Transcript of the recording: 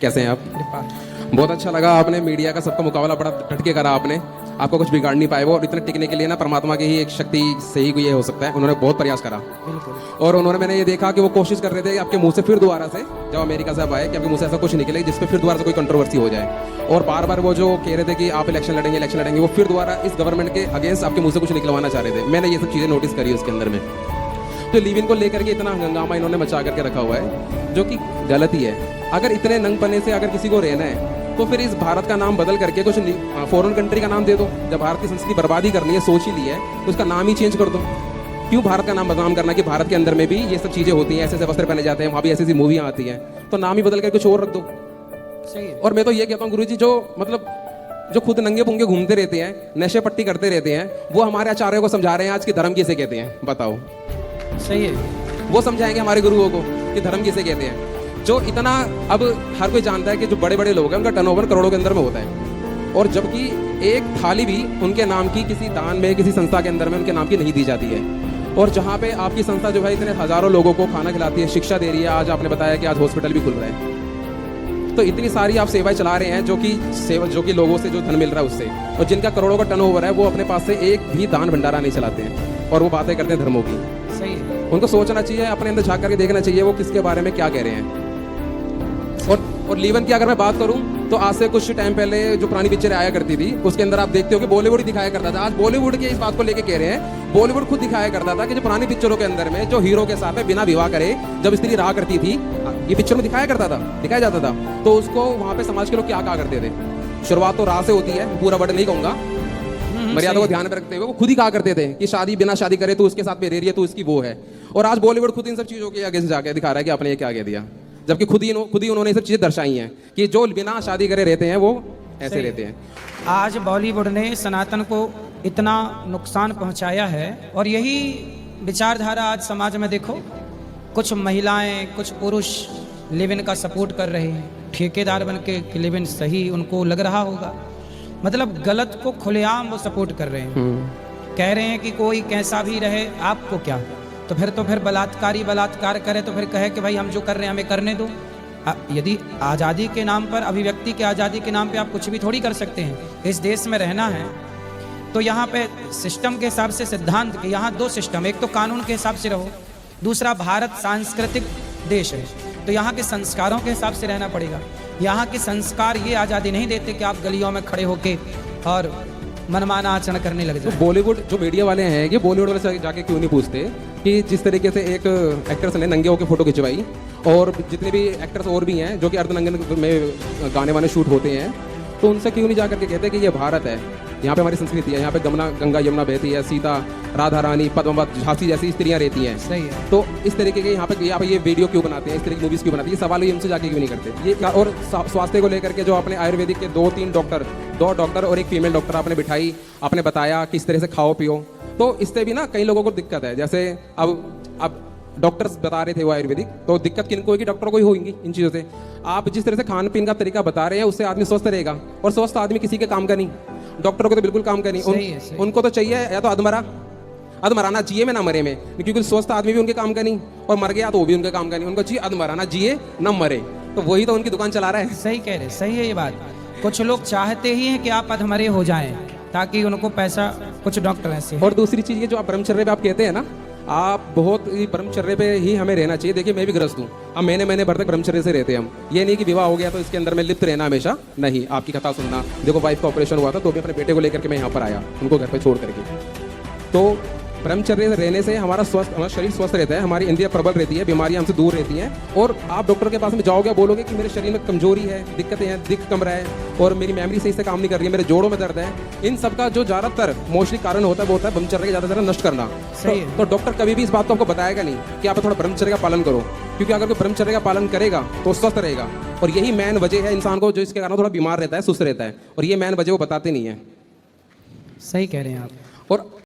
कैसे हैं आप? बहुत अच्छा लगा, आपने मीडिया का सबका मुकाबला बड़ा डट के करा आपने। आपको कुछ बिगाड़ नहीं पाए वो, और इतने टिकने के लिए ना परमात्मा की ही एक शक्ति से ही ये हो सकता है। उन्होंने बहुत प्रयास करा और उन्होंने, मैंने ये देखा कि वो कोशिश कर रहे थे आपके मुंह से फिर दोबारा से, जब अमेरिका से आप आए, कि आपके मुंह से ऐसा कुछ निकले जिस पे फिर दोबारा से कोई कंट्रोवर्सी हो जाए। और बार बार वो जो कह रहे थे कि आप इलेक्शन लड़ेंगे, वो फिर दोबारा इस गवर्नमेंट के अगेंस्ट आपके मुंह से कुछ निकलवाना चाह रहे थे। मैंने ये सब चीज़ें नोटिस करी उसके अंदर में। तो लिव इन को लेकर के इतना हंगामा इन्होंने मचा करके रखा हुआ है, जो कि गलत ही है। अगर इतने नंगपने से अगर किसी को रहना है तो फिर इस भारत का नाम बदल करके कुछ फॉरेन कंट्री का नाम दे दो। जब भारत की संस्कृति बर्बादी करनी है, सोच ही ली है, तो उसका नाम ही चेंज कर दो। क्यों भारत का नाम बदनाम करना कि भारत के अंदर में भी ये सब चीज़ें होती हैं, ऐसे ऐसे वस्त्र पहने जाते हैं, वहाँ भी ऐसी ऐसी मूवियाँ आती हैं, तो नाम ही बदल कर कुछ और रख दो। सही है। और मैं तो ये कहता हूँ गुरुजी, जो मतलब जो खुद नंगे पुंगे घूमते रहते हैं, नशे पट्टी करते रहते हैं, वो हमारे आचार्यों को समझा रहे हैं आज कि धर्म किसे कहते हैं। बताओ, सही है। वो समझाएंगे हमारे गुरुओं को कि धर्म किसे कहते हैं। जो इतना, अब हर कोई जानता है कि जो बड़े बड़े लोग हैं उनका टर्नओवर करोड़ों के अंदर में होता है, और जबकि एक थाली भी उनके नाम की किसी दान में, किसी संस्था के अंदर में उनके नाम की नहीं दी जाती है। और जहाँ पे आपकी संस्था जो है इतने हजारों लोगों को खाना खिलाती है, शिक्षा दे रही है, आज आपने बताया कि आज हॉस्पिटल भी खुल रहा है, तो इतनी सारी आप सेवाएं चला रहे हैं, जो कि लोगों से जो धन मिल रहा है उससे, और जिनका करोड़ों का टर्नओवर है, वो अपने पास से एक भी दान भंडारा नहीं चलाते हैं, और वो बातें करते हैं धर्मों की। सही है। उनको सोचना चाहिए, अपने अंदर झांक करके देखना चाहिए वो किसके बारे में क्या कह रहे हैं। और लीवन की अगर मैं बात करूं तो आज से कुछ टाइम पहले जो पुरानी पिक्चर आया करती थी, उसके अंदर आप देखते हो कि बॉलीवुड ही दिखाया करता था। आज बॉलीवुड के इस बात को लेके कह रहे हैं, बॉलीवुड खुद दिखाया करता था कि जो पुरानी पिक्चरों के अंदर में जो हीरो के साथ में बिना विवाह करे जब स्त्री रहा करती थी, ये पिक्चर में दिखाया जाता था, तो उसको वहां पे समाज के लोग क्या कहा करते थे। शुरुआत तो राह से होती है, पूरा वर्ड नहीं कहूंगा, मर्यादा को ध्यान में रखते हुए वो खुद ही कहा करते थे कि शादी बिना शादी करे तो उसके साथ में रह रही है तो उसकी वो है। और आज बॉलीवुड खुद इन सब चीजों के अगेंस्ट जाके दिखा रहा है कि आपने ये क्या कह दिया, जबकि खुद ही उन्होंने ये सब चीजें दर्शाई हैं कि जो बिना शादी करे रहते हैं वो ऐसे रहते हैं। आज बॉलीवुड ने सनातन को इतना नुकसान पहुंचाया है, और यही विचारधारा आज समाज में देखो, कुछ महिलाएं, कुछ पुरुष लिव इन का सपोर्ट कर रहे हैं, ठेकेदार बन के लिव इन सही उनको लग रहा होगा, मतलब गलत को खुलेआम वो सपोर्ट कर रहे हैं। कह रहे हैं कि कोई कैसा भी रहे, आपको क्या। तो फिर बलात्कारी बलात्कार करे तो फिर कहे कि भाई हम जो कर रहे हैं हमें करने दो। यदि आज़ादी के नाम पर, अभिव्यक्ति के आज़ादी के नाम पे आप कुछ भी थोड़ी कर सकते हैं। इस देश में रहना है तो यहाँ पे सिस्टम के हिसाब से, सिद्धांत के, यहाँ दो सिस्टम, एक तो कानून के हिसाब से रहो, दूसरा भारत सांस्कृतिक देश है तो यहाँ के संस्कारों के हिसाब से रहना पड़ेगा। यहाँ के संस्कार ये आज़ादी नहीं देते कि आप गलियों में खड़े होके और मनमाना आचरण करने लग जाए। तो बॉलीवुड जो मीडिया वाले हैं, ये बॉलीवुड वाले से जाके क्यों नहीं पूछते कि जिस तरीके से एक एक्ट्रेस ने नंगे होकर फोटो खिंचवाई, और जितने भी एक्टर्स और भी हैं जो कि अर्धनंगे में गाने वाने शूट होते हैं, तो उनसे क्यों नहीं जा करके कहते कि ये भारत है, यहाँ पे हमारी संस्कृति है, यहाँ पे गंगा यमुना बहती है, सीता, राधा रानी, पद्मावत, झांसी जैसी स्त्रियाँ रहती हैं। सही है। तो इस तरीके के यहाँ पे ये वीडियो क्यों बनाते हैं, इस तरह की मूवीज़ क्यों बनाते हैं, ये सवाल ये उनसे जाके क्यों नहीं करते ये। और स्वास्थ्य को लेकर के जो आपने आयुर्वेदिक के दो डॉक्टर और एक फीमेल डॉक्टर आपने बिठाई, आपने बताया किस तरह से खाओ पियो, तो इससे भी ना कई लोगों को दिक्कत है। जैसे अब डॉक्टर्स बता रहे थे वो आयुर्वेदिक, तो दिक्कत किनको होगी, डॉक्टरों को ही होगी इन चीज़ों से। आप जिस तरह से खान पीन का तरीका बता रहे हैं उससे आदमी स्वस्थ रहेगा, और स्वस्थ आदमी किसी के काम का नहीं, डॉक्टरों को तो बिल्कुल काम का नहीं। उनको तो चाहिए या तो अधमराना जिए में ना मरे में, क्योंकि स्वस्थ आदमी भी उनके काम का नहीं, और मर गया तो वो भी उनके काम का नहीं। उनको चाहिए अधमराना जिए ना मरे, तो वही तो उनकी दुकान चला रहा है। सही कह रहे, सही है ये बात। कुछ लोग चाहते ही हैं कि आप अधमरे हो जाएं ताकि उनको पैसा, कुछ डॉक्टर ऐसे। और दूसरी चीज़ ये जो आप ब्रह्मचर्य पे आप कहते हैं ना, आप बहुत ही ब्रह्मचर्य पे ही हमें रहना चाहिए। देखिए मैं भी ग्रस्त हूँ, हम महीने भर तक ब्रह्मचर्य से रहते हैं हम। ये नहीं कि विवाह हो गया तो इसके अंदर में लिप्त रहना हमेशा, नहीं। आपकी कथा सुनना, देखो वाइफ का ऑपरेशन हुआ था तो भी अपने बेटे को लेकर के मैं यहाँ पर आया, उनको घर पे छोड़ करके। तो ब्रह्मचर्य रहने से हमारा शरीर स्वस्थ रहता है, हमारी इंद्रियां प्रबल रहती है, बीमारियां हमसे दूर रहती हैं। और आप डॉक्टर के पास में जाओगे, बोलोगे कि मेरे शरीर में कमजोरी है, दिक्कतें हैं, दिख कम रहा है, और मेरी मेमोरी सही से काम नहीं कर रही है, मेरे जोड़ों में दर्द है, इन सब का जो ज़्यादातर मोस्टली कारण होता है वो होता है ब्रह्मचर्य का ज़्यादा नष्ट करना। तो डॉक्टर कभी भी इस बात को आपको बताएगा नहीं कि आप थोड़ा ब्रह्मचर्य का पालन करो, क्योंकि अगर कोई ब्रह्मचर्य का पालन करेगा तो स्वस्थ रहेगा। और यही मेन वजह है इंसान को जो इसके कारण थोड़ा बीमार रहता है, सुस्त रहता है, और ये मेन वजह वो बताते नहीं है। सही कह रहे हैं आप। और